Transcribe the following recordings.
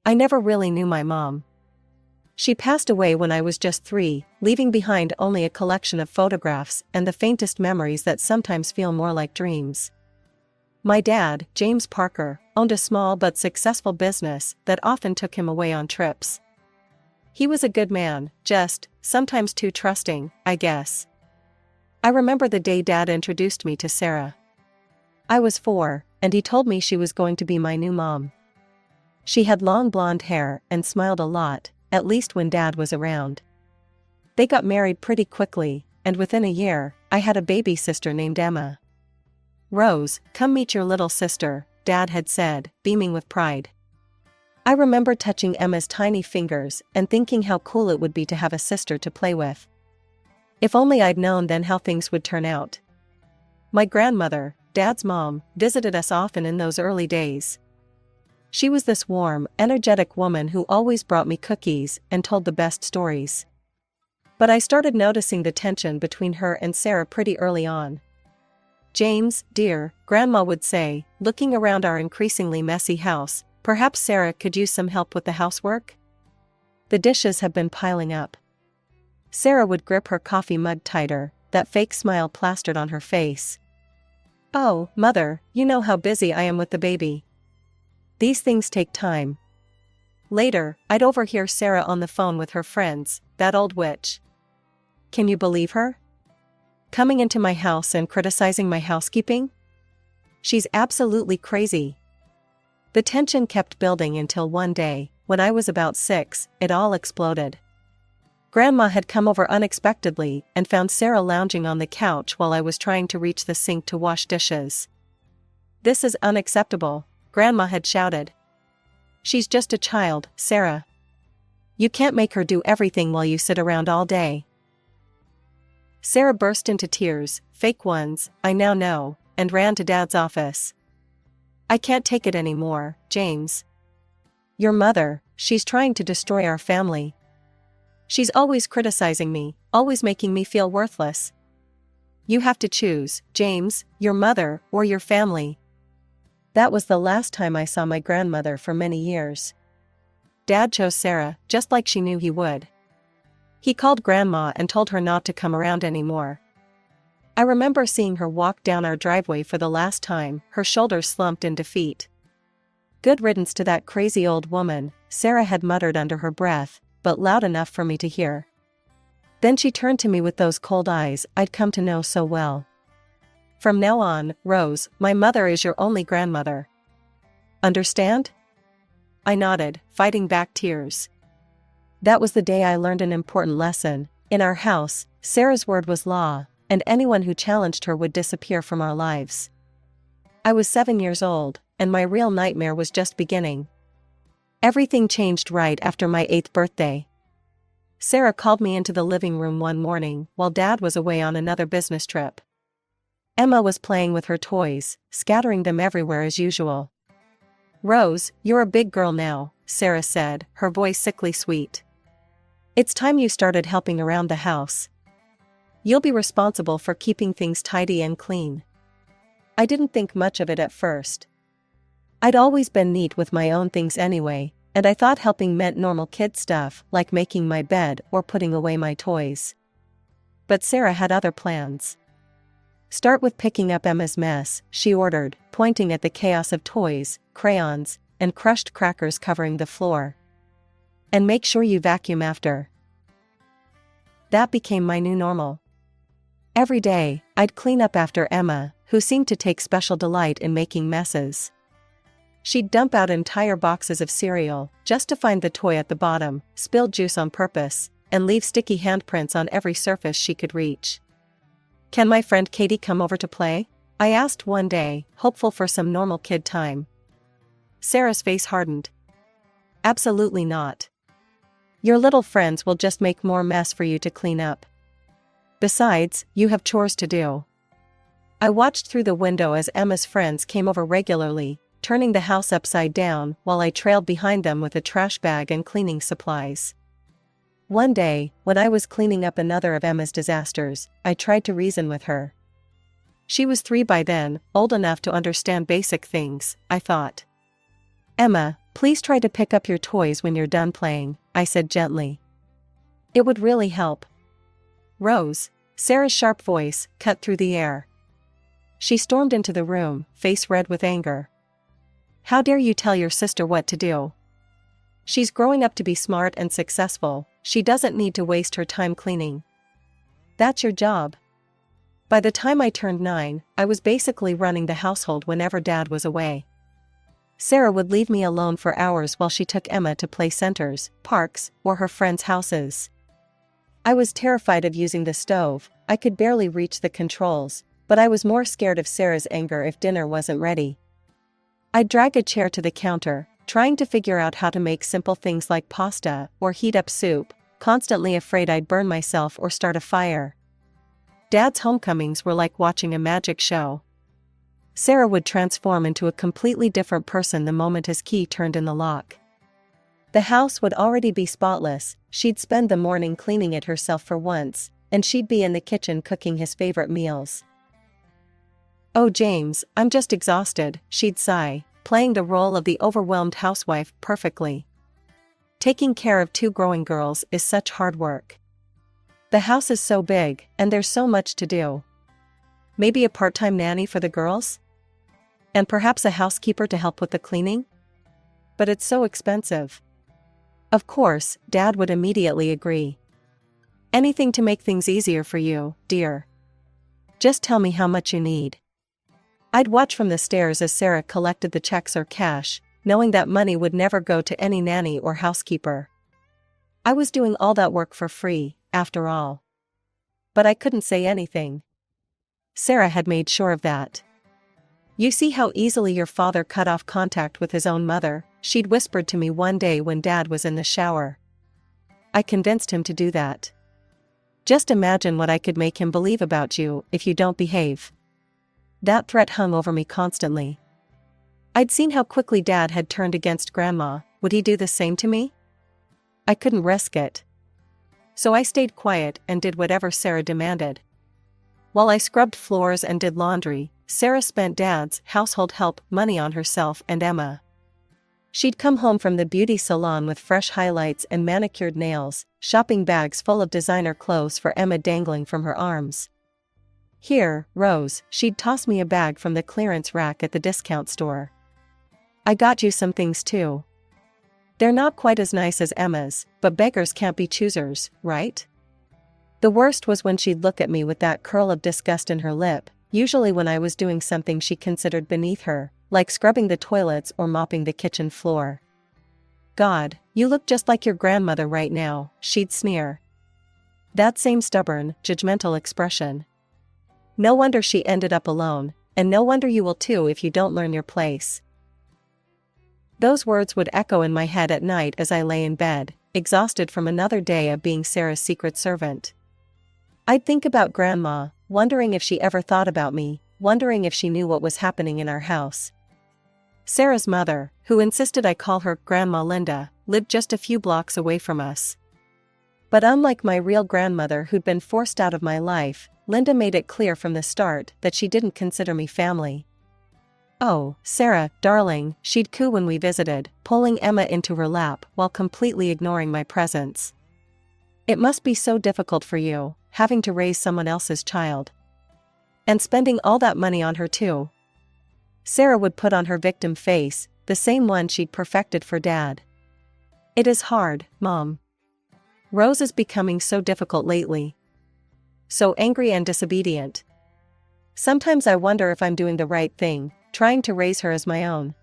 I never really knew my mom. She passed away when I was just 3, leaving behind only a collection of photographs and the faintest memories that sometimes feel more like dreams. My dad, James Parker, owned a small but successful business that often took him away on trips. He was a good man, just, sometimes too trusting, I guess. I remember the day Dad introduced me to Sarah. I was 4, and he told me she was going to be my new mom. She had long blonde hair and smiled a lot, at least when Dad was around. They got married pretty quickly, and within a year, I had a baby sister named Emma. "Rose, come meet your little sister," Dad had said, beaming with pride. I remember touching Emma's tiny fingers and thinking how cool it would be to have a sister to play with. If only I'd known then how things would turn out. My grandmother, Dad's mom, visited us often in those early days. She was this warm, energetic woman who always brought me cookies and told the best stories. But I started noticing the tension between her and Sarah pretty early on. "James, dear," Grandma would say, looking around our increasingly messy house, "perhaps Sarah could use some help with the housework? The dishes have been piling up." Sarah would grip her coffee mug tighter, that fake smile plastered on her face. "Oh, Mother, you know how busy I am with the baby. These things take time." Later, I'd overhear Sarah on the phone with her friends, that old witch. Can you believe her? Coming into my house and criticizing my housekeeping? She's absolutely crazy. The tension kept building until one day, when I was about 6, it all exploded. Grandma had come over unexpectedly and found Sarah lounging on the couch while I was trying to reach the sink to wash dishes. "This is unacceptable," Grandma had shouted. "She's just a child, Sarah. You can't make her do everything while you sit around all day." Sarah burst into tears, fake ones, I now know, and ran to Dad's office. "I can't take it anymore, James. Your mother, she's trying to destroy our family. She's always criticizing me, always making me feel worthless. You have to choose, James, your mother or your family." That was the last time I saw my grandmother for many years. Dad chose Sarah, just like she knew he would. He called Grandma and told her not to come around anymore. I remember seeing her walk down our driveway for the last time, her shoulders slumped in defeat. "Good riddance to that crazy old woman," Sarah had muttered under her breath, but loud enough for me to hear. Then she turned to me with those cold eyes I'd come to know so well. "From now on, Rose, my mother is your only grandmother. Understand?" I nodded, fighting back tears. That was the day I learned an important lesson. In our house, Sarah's word was law, and anyone who challenged her would disappear from our lives. I was 7 years old, and my real nightmare was just beginning. Everything changed right after my 8th birthday. Sarah called me into the living room one morning while Dad was away on another business trip. Emma was playing with her toys, scattering them everywhere as usual. "Rose, you're a big girl now," Sarah said, her voice sickly sweet. "It's time you started helping around the house. You'll be responsible for keeping things tidy and clean." I didn't think much of it at first. I'd always been neat with my own things anyway, and I thought helping meant normal kid stuff like making my bed or putting away my toys. But Sarah had other plans. "Start with picking up Emma's mess," she ordered, pointing at the chaos of toys, crayons, and crushed crackers covering the floor. "And make sure you vacuum after." That became my new normal. Every day, I'd clean up after Emma, who seemed to take special delight in making messes. She'd dump out entire boxes of cereal, just to find the toy at the bottom, spill juice on purpose, and leave sticky handprints on every surface she could reach. "Can my friend Katie come over to play?" I asked one day, hopeful for some normal kid time. Sarah's face hardened. "Absolutely not. Your little friends will just make more mess for you to clean up. Besides, you have chores to do." I watched through the window as Emma's friends came over regularly, turning the house upside down while I trailed behind them with a trash bag and cleaning supplies. One day, when I was cleaning up another of Emma's disasters, I tried to reason with her. She was 3 by then, old enough to understand basic things, I thought. "Emma, Please try to pick up your toys when you're done playing, I said gently. It would really help. Rose, Sarah's sharp voice, cut through the air. She stormed into the room, face red with anger. How dare you tell your sister what to do? She's growing up to be smart and successful, she doesn't need to waste her time cleaning. That's your job. By the time I turned 9, I was basically running the household whenever Dad was away. Sarah would leave me alone for hours while she took Emma to play centers, parks, or her friends' houses. I was terrified of using the stove, I could barely reach the controls, but I was more scared of Sarah's anger if dinner wasn't ready. I'd drag a chair to the counter, trying to figure out how to make simple things like pasta or heat up soup, constantly afraid I'd burn myself or start a fire. Dad's homecomings were like watching a magic show. Sarah would transform into a completely different person the moment his key turned in the lock. The house would already be spotless, she'd spend the morning cleaning it herself for once, and she'd be in the kitchen cooking his favorite meals. Oh James, I'm just exhausted, she'd sigh, playing the role of the overwhelmed housewife perfectly. Taking care of 2 growing girls is such hard work. The house is so big, and there's so much to do. Maybe a part-time nanny for the girls? And perhaps a housekeeper to help with the cleaning? But it's so expensive. Of course, Dad would immediately agree. Anything to make things easier for you, dear. Just tell me how much you need. I'd watch from the stairs as Sarah collected the checks or cash, knowing that money would never go to any nanny or housekeeper. I was doing all that work for free, after all. But I couldn't say anything. Sarah had made sure of that. You see how easily your father cut off contact with his own mother, she'd whispered to me one day when Dad was in the shower. I convinced him to do that. Just imagine what I could make him believe about you if you don't behave. That threat hung over me constantly. I'd seen how quickly Dad had turned against Grandma, would he do the same to me? I couldn't risk it. So I stayed quiet and did whatever Sarah demanded. While I scrubbed floors and did laundry, Sarah spent Dad's household help money on herself and Emma. She'd come home from the beauty salon with fresh highlights and manicured nails, shopping bags full of designer clothes for Emma dangling from her arms. Here, Rose, she'd toss me a bag from the clearance rack at the discount store. I got you some things too. They're not quite as nice as Emma's, but beggars can't be choosers, right? The worst was when she'd look at me with that curl of disgust in her lip, usually when I was doing something she considered beneath her, like scrubbing the toilets or mopping the kitchen floor. God, you look just like your grandmother right now, she'd sneer. That same stubborn, judgmental expression. No wonder she ended up alone, and no wonder you will too if you don't learn your place. Those words would echo in my head at night as I lay in bed, exhausted from another day of being Sarah's secret servant. I'd think about Grandma, wondering if she ever thought about me, wondering if she knew what was happening in our house. Sarah's mother, who insisted I call her Grandma Linda, lived just a few blocks away from us. But unlike my real grandmother who'd been forced out of my life, Linda made it clear from the start that she didn't consider me family. Oh, Sarah, darling, she'd coo when we visited, pulling Emma into her lap while completely ignoring my presence. It must be so difficult for you, having to raise someone else's child. And spending all that money on her too. Sarah would put on her victim face, the same one she'd perfected for Dad. It is hard, Mom. Rose is becoming so difficult lately. So angry and disobedient. Sometimes I wonder if I'm doing the right thing, trying to raise her as my own.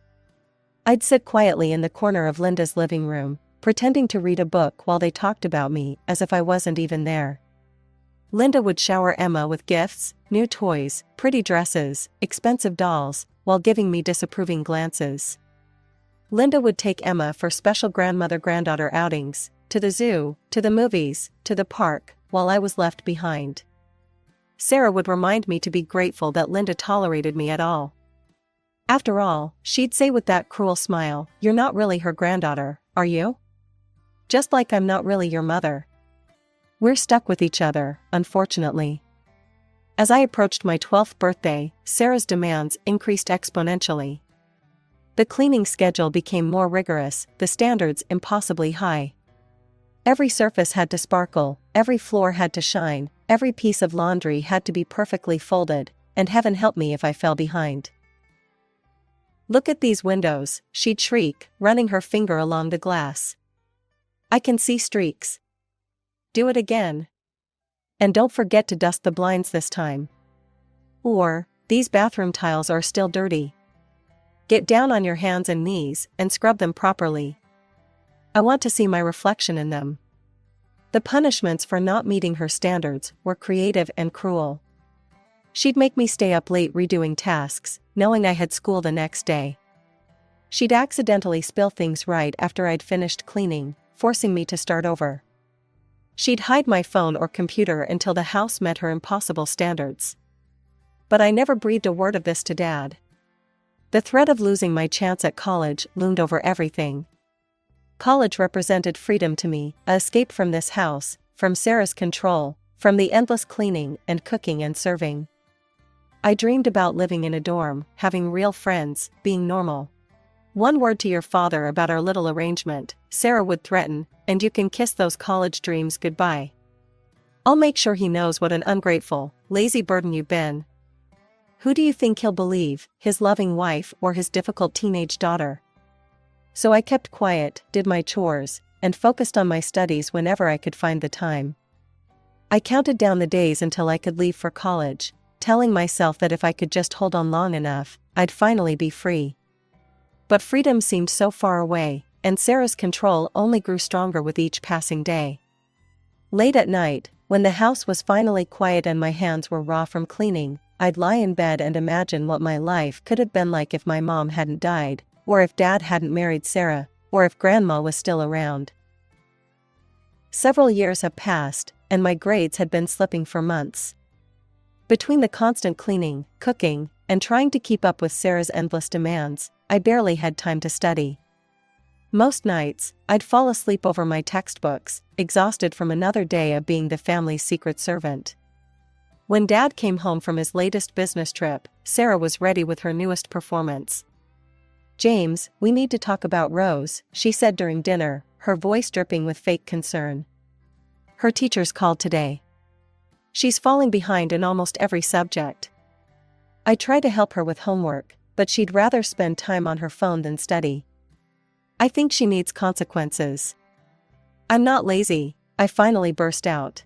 I'd sit quietly in the corner of Linda's living room, pretending to read a book while they talked about me as if I wasn't even there. Linda would shower Emma with gifts, new toys, pretty dresses, expensive dolls, while giving me disapproving glances. Linda would take Emma for special grandmother-granddaughter outings, to the zoo, to the movies, to the park, while I was left behind. Sarah would remind me to be grateful that Linda tolerated me at all. After all, she'd say with that cruel smile, "You're not really her granddaughter, are you? Just like I'm not really your mother." We're stuck with each other, unfortunately. As I approached my 12th birthday, Sarah's demands increased exponentially. The cleaning schedule became more rigorous, the standards impossibly high. Every surface had to sparkle, every floor had to shine, every piece of laundry had to be perfectly folded, and heaven help me if I fell behind. "Look at these windows," she'd shriek, running her finger along the glass. "I can see streaks. Do it again. And don't forget to dust the blinds this time." Or, "These bathroom tiles are still dirty. Get down on your hands and knees and scrub them properly. I want to see my reflection in them." The punishments for not meeting her standards were creative and cruel. She'd make me stay up late redoing tasks, knowing I had school the next day. She'd accidentally spill things right after I'd finished cleaning, forcing me to start over. She'd hide my phone or computer until the house met her impossible standards. But I never breathed a word of this to Dad. The threat of losing my chance at college loomed over everything. College represented freedom to me, an escape from this house, from Sarah's control, from the endless cleaning and cooking and serving. I dreamed about living in a dorm, having real friends, being normal. "One word to your father about our little arrangement," Sarah would threaten, "and you can kiss those college dreams goodbye. I'll make sure he knows what an ungrateful, lazy burden you've been." Who do you think he'll believe, his loving wife or his difficult teenage daughter? So I kept quiet, did my chores, and focused on my studies whenever I could find the time. I counted down the days until I could leave for college, telling myself that if I could just hold on long enough, I'd finally be free. But freedom seemed so far away, and Sarah's control only grew stronger with each passing day. Late at night, when the house was finally quiet and my hands were raw from cleaning, I'd lie in bed and imagine what my life could have been like if my mom hadn't died, or if Dad hadn't married Sarah, or if Grandma was still around. Several years have passed, and my grades had been slipping for months. Between the constant cleaning, cooking, and trying to keep up with Sarah's endless demands, I barely had time to study. Most nights, I'd fall asleep over my textbooks, exhausted from another day of being the family's secret servant. When Dad came home from his latest business trip, Sarah was ready with her newest performance. "James, we need to talk about Rose," she said during dinner, her voice dripping with fake concern. "Her teacher's called today. She's falling behind in almost every subject. I try to help her with homework, but she'd rather spend time on her phone than study. I think she needs consequences." "I'm not lazy," I finally burst out.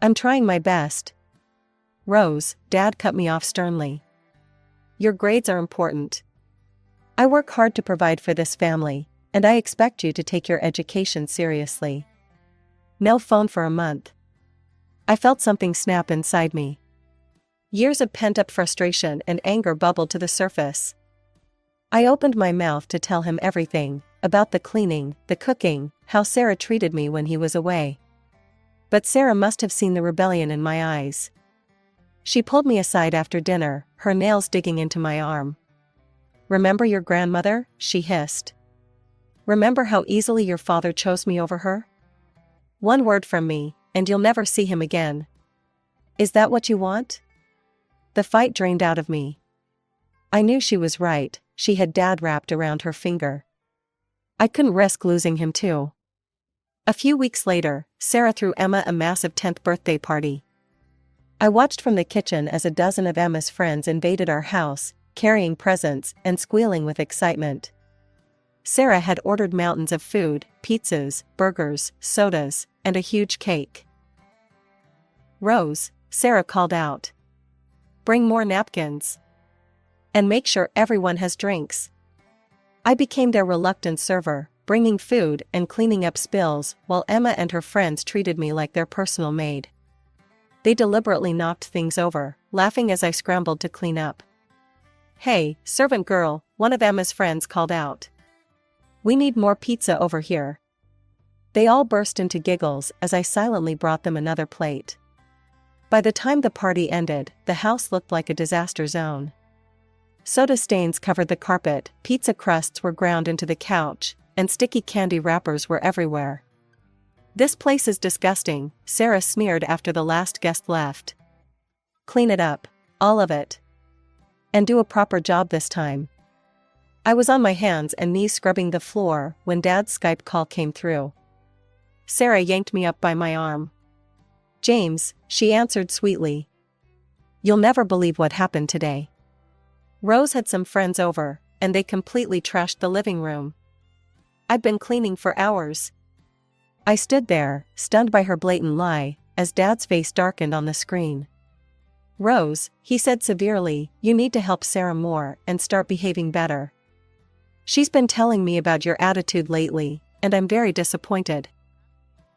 "I'm trying my best." "Rose," Dad cut me off sternly. "Your grades are important. I work hard to provide for this family, and I expect you to take your education seriously. No phone for a month." I felt something snap inside me. Years of pent-up frustration and anger bubbled to the surface. I opened my mouth to tell him everything, about the cleaning, the cooking, how Sarah treated me when he was away. But Sarah must have seen the rebellion in my eyes. She pulled me aside after dinner, her nails digging into my arm. "Remember your grandmother?" she hissed. "Remember how easily your father chose me over her? One word from me, and you'll never see him again. Is that what you want?" The fight drained out of me. I knew she was right, she had Dad wrapped around her finger. I couldn't risk losing him too. A few weeks later, Sarah threw Emma a massive 10th birthday party. I watched from the kitchen as a dozen of Emma's friends invaded our house, carrying presents and squealing with excitement. Sarah had ordered mountains of food, pizzas, burgers, sodas, and a huge cake. "Rose," Sarah called out. "Bring more napkins. And make sure everyone has drinks." I became their reluctant server, bringing food and cleaning up spills, while Emma and her friends treated me like their personal maid. They deliberately knocked things over, laughing as I scrambled to clean up. "Hey, servant girl," one of Emma's friends called out. "We need more pizza over here." They all burst into giggles as I silently brought them another plate. By the time the party ended, the house looked like a disaster zone. Soda stains covered the carpet, pizza crusts were ground into the couch, and sticky candy wrappers were everywhere. "This place is disgusting," Sarah sneered after the last guest left. "Clean it up, all of it. And do a proper job this time." I was on my hands and knees scrubbing the floor when Dad's Skype call came through. Sarah yanked me up by my arm. "James," she answered sweetly. "You'll never believe what happened today." Rose had some friends over, and they completely trashed the living room. I'd been cleaning for hours. I stood there, stunned by her blatant lie, as Dad's face darkened on the screen. "Rose," he said severely, "you need to help Sarah more and start behaving better. She's been telling me about your attitude lately, and I'm very disappointed."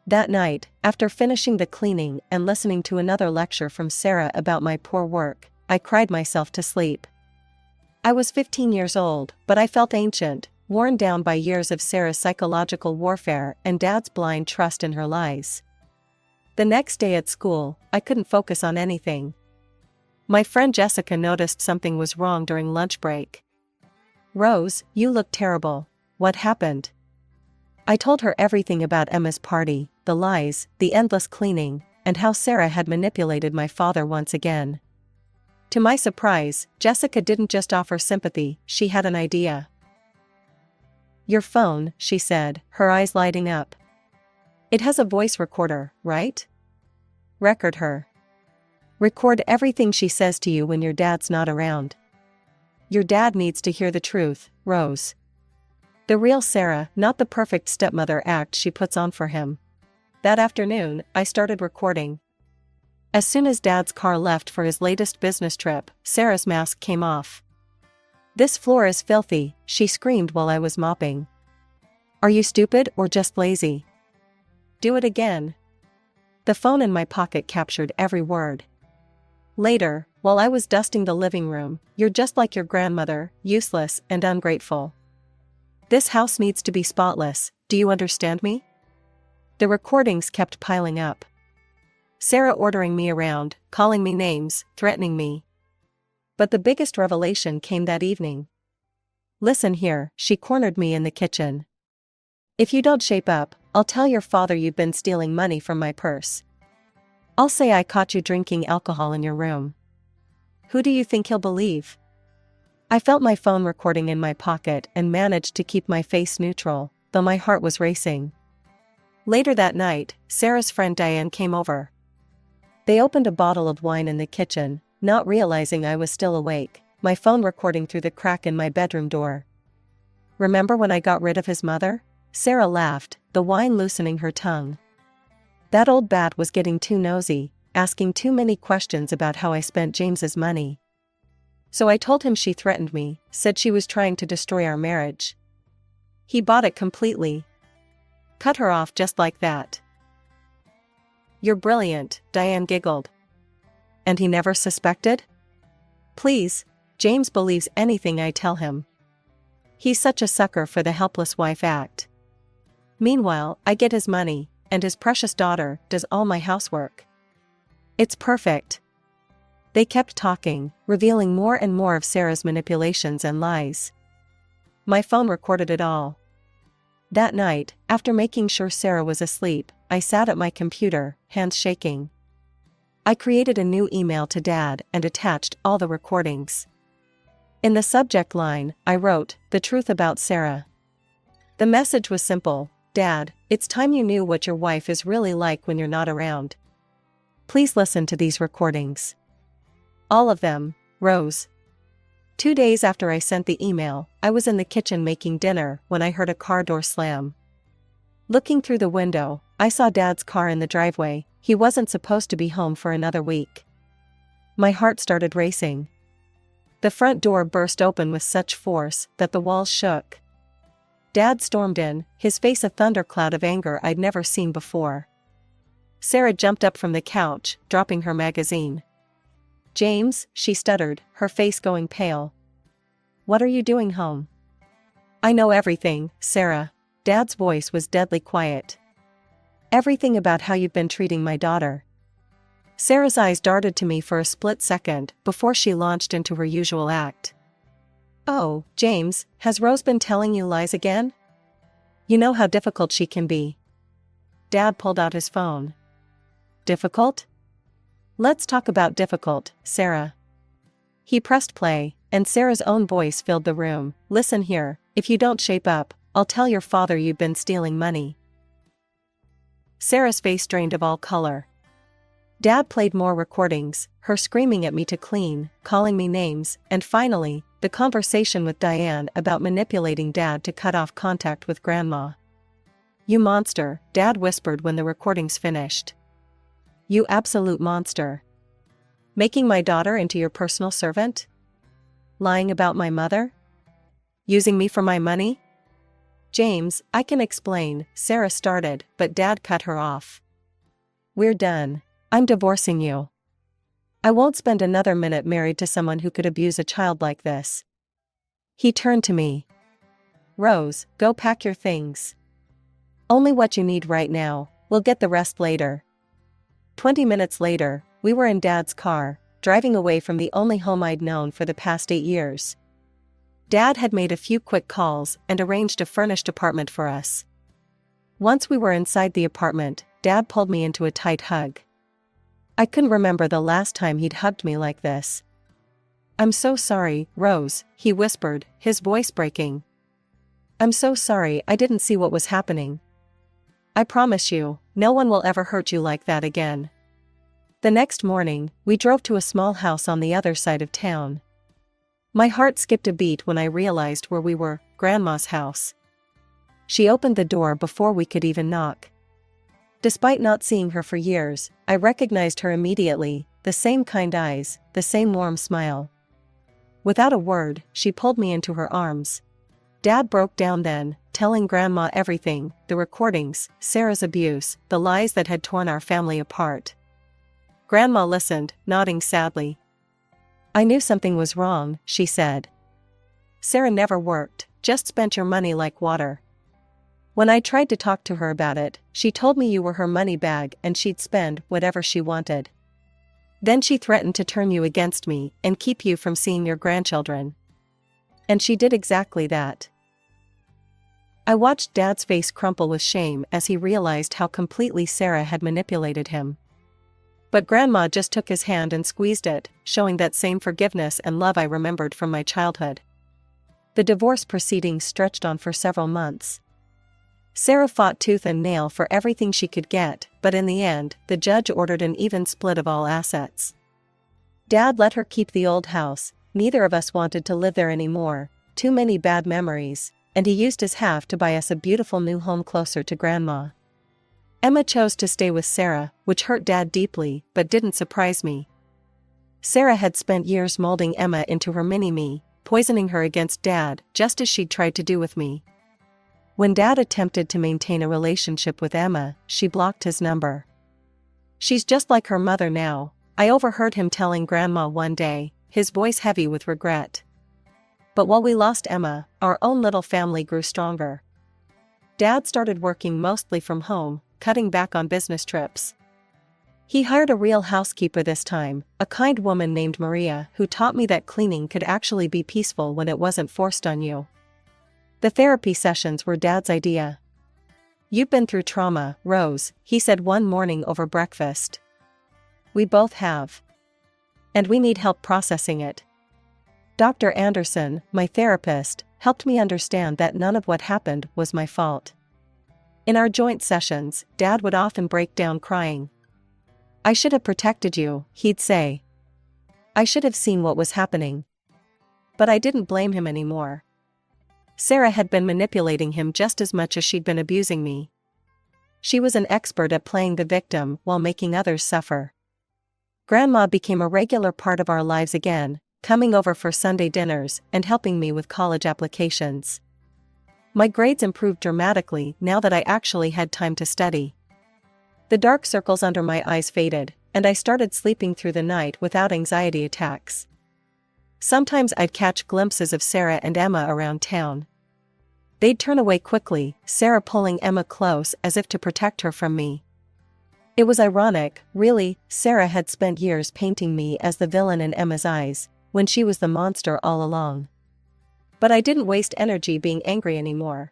That night, after finishing the cleaning and listening to another lecture from Sarah about my poor work, I cried myself to sleep. I was 15 years old, but I felt ancient, worn down by years of Sarah's psychological warfare and Dad's blind trust in her lies. The next day at school, I couldn't focus on anything. My friend Jessica noticed something was wrong during lunch break. "Rose, you look terrible. What happened?" I told her everything about Emma's party, the lies, the endless cleaning, and how Sarah had manipulated my father once again. To my surprise, Jessica didn't just offer sympathy, she had an idea. "Your phone," she said, her eyes lighting up. "It has a voice recorder, right? Record her. Record everything she says to you when your dad's not around. Your dad needs to hear the truth, Rose. The real Sarah, not the perfect stepmother act she puts on for him." That afternoon, I started recording. As soon as Dad's car left for his latest business trip, Sarah's mask came off. "This floor is filthy," she screamed while I was mopping. "Are you stupid or just lazy? Do it again." The phone in my pocket captured every word. Later, while I was dusting the living room, "You're just like your grandmother, useless and ungrateful. This house needs to be spotless, do you understand me?" The recordings kept piling up. Sarah ordering me around, calling me names, threatening me. But the biggest revelation came that evening. "Listen here," she cornered me in the kitchen. "If you don't shape up, I'll tell your father you've been stealing money from my purse. I'll say I caught you drinking alcohol in your room. Who do you think he'll believe?" I felt my phone recording in my pocket and managed to keep my face neutral, though my heart was racing. Later that night, Sarah's friend Diane came over. They opened a bottle of wine in the kitchen, not realizing I was still awake, my phone recording through the crack in my bedroom door. "Remember when I got rid of his mother?" Sarah laughed, the wine loosening her tongue. "That old bat was getting too nosy, asking too many questions about how I spent James's money. So I told him she threatened me, said she was trying to destroy our marriage. He bought it completely. Cut her off just like that." "You're brilliant," Diane giggled. "And he never suspected?" "Please, James believes anything I tell him. He's such a sucker for the helpless wife act. Meanwhile, I get his money, and his precious daughter does all my housework. It's perfect." They kept talking, revealing more and more of Sarah's manipulations and lies. My phone recorded it all. That night, after making sure Sarah was asleep, I sat at my computer, hands shaking. I created a new email to Dad and attached all the recordings. In the subject line, I wrote, "The truth about Sarah." The message was simple: "Dad, it's time you knew what your wife is really like when you're not around. Please listen to these recordings. All of them, Rose." 2 days after I sent the email, I was in the kitchen making dinner when I heard a car door slam. Looking through the window, I saw Dad's car in the driveway. He wasn't supposed to be home for another week. My heart started racing. The front door burst open with such force that the walls shook. Dad stormed in, his face a thundercloud of anger I'd never seen before. Sarah jumped up from the couch, dropping her magazine. "James," she stuttered, her face going pale. "What are you doing home?" "I know everything, Sarah." Dad's voice was deadly quiet. "Everything about how you've been treating my daughter." Sarah's eyes darted to me for a split second before she launched into her usual act. "Oh, James, has Rose been telling you lies again? You know how difficult she can be." Dad pulled out his phone. "Difficult? Let's talk about difficult, Sarah. He pressed play, and Sarah's own voice filled the room. "Listen here, if you don't shape up, I'll tell your father you've been stealing money." Sarah's face drained of all color. Dad played more recordings, her screaming at me to clean, calling me names, and finally, the conversation with Diane about manipulating Dad to cut off contact with Grandma. "You monster," Dad whispered when the recordings finished. "You absolute monster. Making my daughter into your personal servant? Lying about my mother? Using me for my money?" "James, I can explain," Sarah started, but Dad cut her off. "We're done. I'm divorcing you. I won't spend another minute married to someone who could abuse a child like this." He turned to me. "Rose, go pack your things. Only what you need right now, we'll get the rest later." 20 minutes later, we were in Dad's car, driving away from the only home I'd known for the past 8 years. Dad had made a few quick calls and arranged a furnished apartment for us. Once we were inside the apartment, Dad pulled me into a tight hug. I couldn't remember the last time he'd hugged me like this. "I'm so sorry, Rose," he whispered, his voice breaking. "I'm so sorry, I didn't see what was happening. I promise you, no one will ever hurt you like that again." The next morning, we drove to a small house on the other side of town. My heart skipped a beat when I realized where we were, Grandma's house. She opened the door before we could even knock. Despite not seeing her for years, I recognized her immediately, the same kind eyes, the same warm smile. Without a word, she pulled me into her arms. Dad broke down then, telling Grandma everything, the recordings, Sarah's abuse, the lies that had torn our family apart. Grandma listened, nodding sadly. "I knew something was wrong," she said. "Sarah never worked, just spent your money like water. When I tried to talk to her about it, she told me you were her money bag and she'd spend whatever she wanted. Then she threatened to turn you against me and keep you from seeing your grandchildren. And she did exactly that." I watched Dad's face crumple with shame as he realized how completely Sarah had manipulated him. But Grandma just took his hand and squeezed it, showing that same forgiveness and love I remembered from my childhood. The divorce proceedings stretched on for several months. Sarah fought tooth and nail for everything she could get, but in the end, the judge ordered an even split of all assets. Dad let her keep the old house, neither of us wanted to live there anymore, too many bad memories, and he used his half to buy us a beautiful new home closer to Grandma. Emma chose to stay with Sarah, which hurt Dad deeply, but didn't surprise me. Sarah had spent years molding Emma into her mini-me, poisoning her against Dad, just as she'd tried to do with me. When Dad attempted to maintain a relationship with Emma, she blocked his number. "She's just like her mother now," I overheard him telling Grandma one day, his voice heavy with regret. But while we lost Emma, our own little family grew stronger. Dad started working mostly from home, cutting back on business trips. He hired a real housekeeper this time, a kind woman named Maria, who taught me that cleaning could actually be peaceful when it wasn't forced on you. The therapy sessions were Dad's idea. "You've been through trauma, Rose," he said one morning over breakfast. "We both have. And we need help processing it." Dr. Anderson, my therapist, helped me understand that none of what happened was my fault. In our joint sessions, Dad would often break down crying. "I should have protected you," he'd say. "I should have seen what was happening." But I didn't blame him anymore. Sarah had been manipulating him just as much as she'd been abusing me. She was an expert at playing the victim while making others suffer. Grandma became a regular part of our lives again, coming over for Sunday dinners and helping me with college applications. My grades improved dramatically now that I actually had time to study. The dark circles under my eyes faded, and I started sleeping through the night without anxiety attacks. Sometimes I'd catch glimpses of Sarah and Emma around town. They'd turn away quickly, Sarah pulling Emma close as if to protect her from me. It was ironic, really. Sarah had spent years painting me as the villain in Emma's eyes, when she was the monster all along. But I didn't waste energy being angry anymore.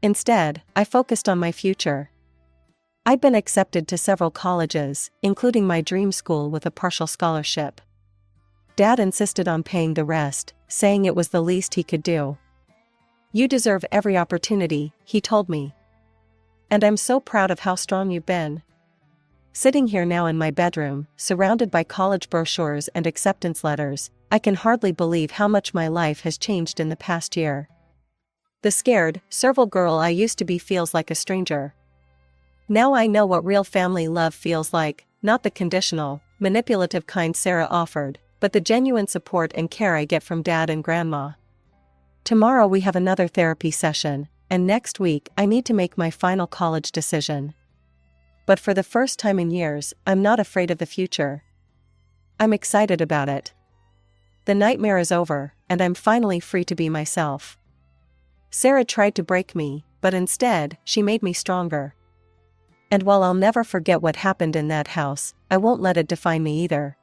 Instead, I focused on my future. I'd been accepted to several colleges, including my dream school with a partial scholarship. Dad insisted on paying the rest, saying it was the least he could do. "You deserve every opportunity," he told me. "And I'm so proud of how strong you've been." Sitting here now in my bedroom, surrounded by college brochures and acceptance letters, I can hardly believe how much my life has changed in the past year. The scared, servile girl I used to be feels like a stranger. Now I know what real family love feels like, not the conditional, manipulative kind Sarah offered, but the genuine support and care I get from Dad and Grandma. Tomorrow we have another therapy session, and next week I need to make my final college decision. But for the first time in years, I'm not afraid of the future. I'm excited about it. The nightmare is over, and I'm finally free to be myself. Sarah tried to break me, but instead, she made me stronger. And while I'll never forget what happened in that house, I won't let it define me either.